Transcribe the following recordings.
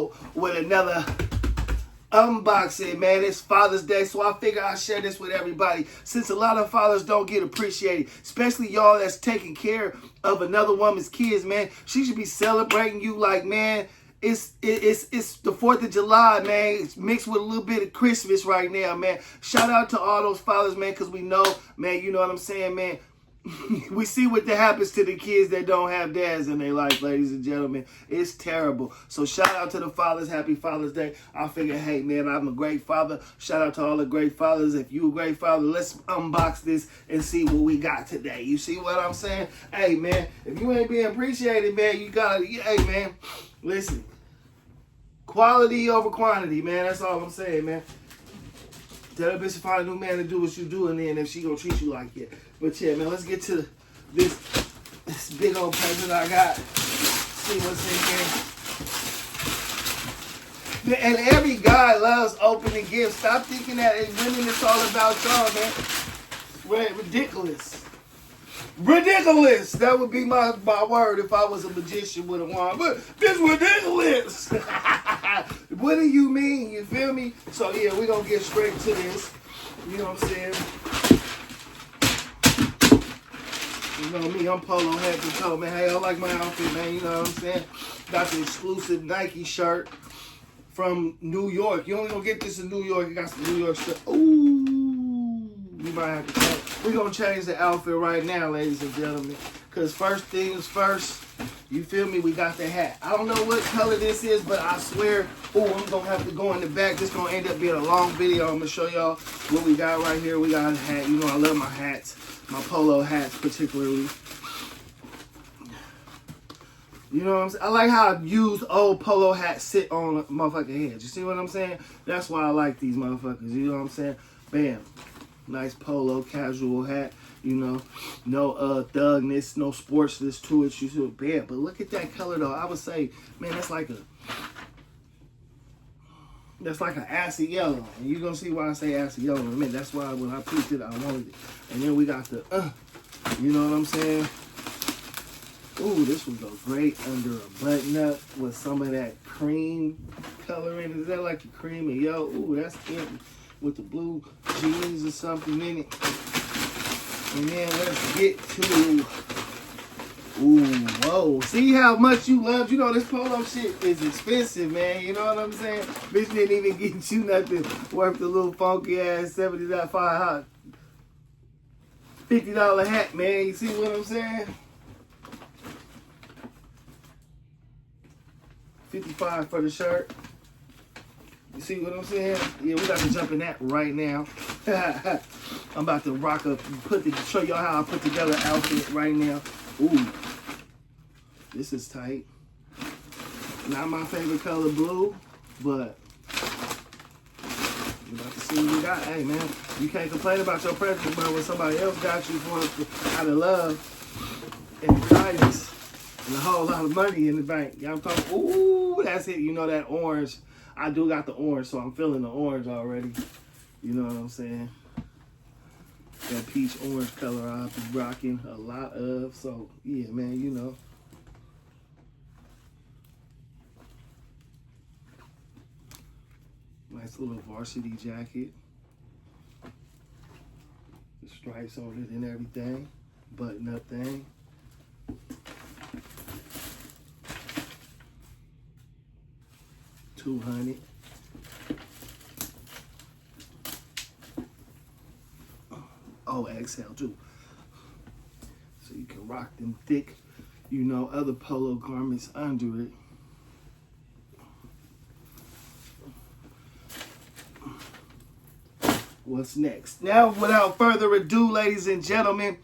episode with another unboxing, man. It's Father's Day, so I figure I'll share this with everybody since a lot of fathers don't get appreciated, especially y'all that's taking care of another woman's kids, man. She should be celebrating you like, man, it's the 4th of July, man. It's mixed with a little bit of Christmas right now, man. Shout out to all those fathers, man, because we know, man, you know what I'm saying, man. We see what happens to the kids that don't have dads in their life, ladies and gentlemen. It's terrible. So shout out to the fathers. Happy Father's Day. I figure, hey, man, I'm a great father. Shout out to all the great fathers. If you a great father, let's unbox this and see what we got today. You see what I'm saying? Hey, man, if you ain't being appreciated, man, you gotta, hey, man, listen. Quality over quantity, man. That's all I'm saying, man. Tell that bitch to find a new man to do what you do, and then if she gonna treat you like it. But yeah, man, let's get to this big old present I got. See what's in here. And every guy loves opening gifts. Stop thinking that women it's all about y'all, man. Ridiculous. Ridiculous. That would be my word if I was a magician with a wand. But this ridiculous. What do you mean? You feel me? So yeah, we're gonna get straight to this. You know what I'm saying? You know me, I'm polo head to toe, man. Hey, I like my outfit, man. You know what I'm saying? Got the exclusive Nike shirt from New York. You only gonna get this in New York. You got some New York stuff. Ooh, you might have to change. We're gonna change the outfit right now, ladies and gentlemen. Cause first things first, you feel me? We got the hat. I don't know what color this is, but I swear, I'm gonna have to go in the back. This gonna end up being a long video. I'm gonna show y'all what we got right here. We got a hat. You know I love my hats. My polo hats particularly. You know what I'm saying? I like how used old polo hats sit on a motherfucking head. You see what I'm saying? That's why I like these motherfuckers. You know what I'm saying? Bam. Nice polo casual hat. You know, no thugness, no sportsness to it. You see, bam. But look at that color though. I would say, man, that's like an acid yellow. And you're going to see why I say acid yellow in a minute. That's why when I picked it, I wanted it. And then we got the, you know what I'm saying? Ooh, this would go great under a button-up with some of that cream color in it. Is that like a cream and yellow? Ooh, that's it. With the blue jeans or something in it. And then let's get to... Ooh, whoa. See how much you love? You know, this polo shit is expensive, man. You know what I'm saying? Bitch didn't even get you nothing worth the little funky ass $75 $50 hat, man. You see what I'm saying? $55 for the shirt. You see what I'm saying? Yeah, we got to jump in that right now. I'm about to rock up, show y'all how I put together an outfit right now. Ooh, this is tight. Not my favorite color, blue, but you about to see what we got. Hey, man, you can't complain about your present, but when somebody else got you for out of love and kindness and a whole lot of money in the bank. Y'all talking? Ooh, that's it. You know that orange. I do got the orange, so I'm feeling the orange already. You know what I'm saying? That peach orange color I'll be rocking a lot of. So, yeah, man, you know. Nice little varsity jacket. The stripes on it and everything. Button up thing. $200. Oh, XL too. So you can rock them thick, you know, other polo garments under it. What's next? Now, without further ado, ladies and gentlemen,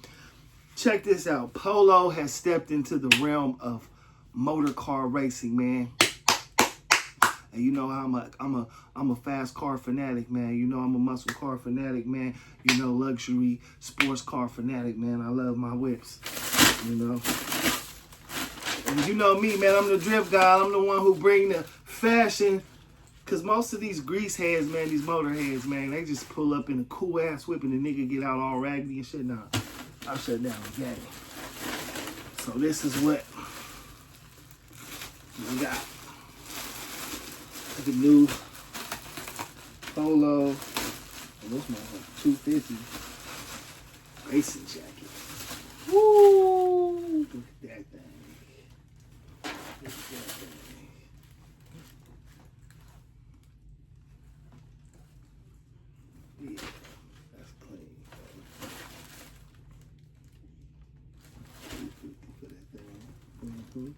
check this out. Polo has stepped into the realm of motor car racing, man. And you know I'm a fast car fanatic, man. You know I'm a muscle car fanatic, man. You know, luxury sports car fanatic, man. I love my whips, you know. And you know me, man. I'm the drift guy. I'm the one who bring the fashion. Because most of these grease heads, man, these motor heads, man, they just pull up in a cool ass whip and the nigga get out all raggedy and shit. Nah, I shut down the game. So this is what we got. The new polo. And this one's like $250. Racing jacket. Woo! Look at that thing. Look at that thing. Yeah, that's clean. $250 for that thing.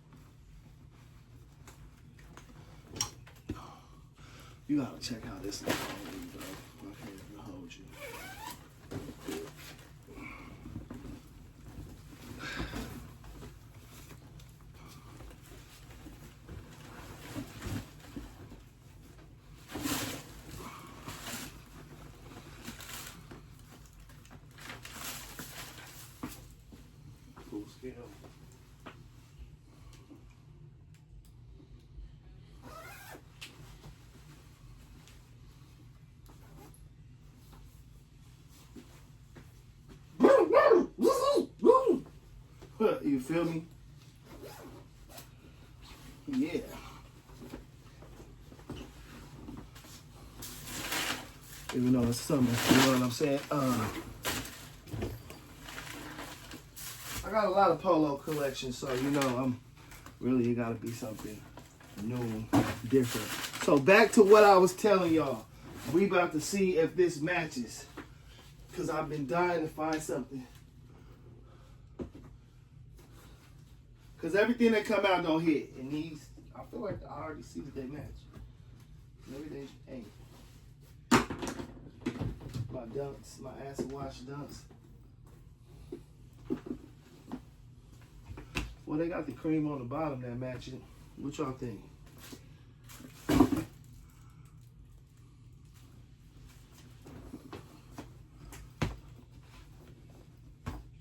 You gotta check out this thing, bro. I can't even hold you. Full scale. You feel me? Yeah. Even though it's summer, you know what I'm saying? I got a lot of polo collections, so you know I'm really, it gotta be something new, different. So back to what I was telling y'all. We about to see if this matches. Cause I've been dying to find something. Cause everything that come out don't hit. And these, I feel like I already see that they match. Maybe they ain't. My dunks, my acid wash dunks. Well, they got the cream on the bottom that match it. What y'all think?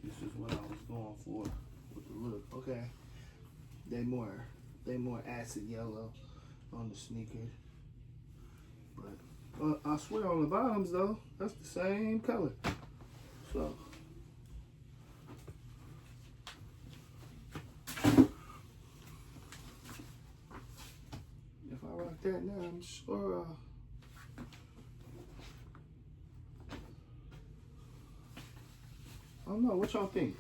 This is what I was going for with the look. Okay. They more acid yellow on the sneakers. But I swear on the bottoms though, that's the same color. So if I rock that now, I'm sure I don't know, what y'all think?